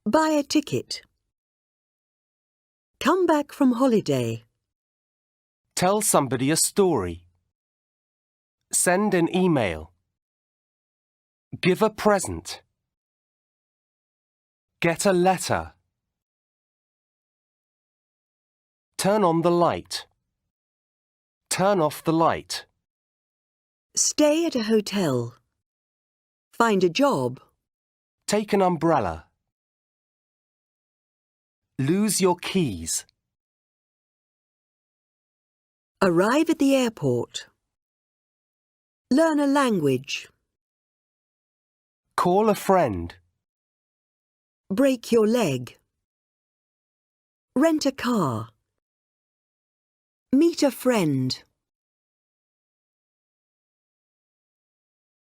Buy a ticket. Come back from holiday. Tell somebody a story. Send an email. Give a present. Get a letter. Turn on the light. Turn off the light. Stay at a hotel. Find a job. Take an umbrella. Lose your keys. Arrive at the airport. Learn a language. Call a friend. Break your leg. Rent a car. Meet a friend.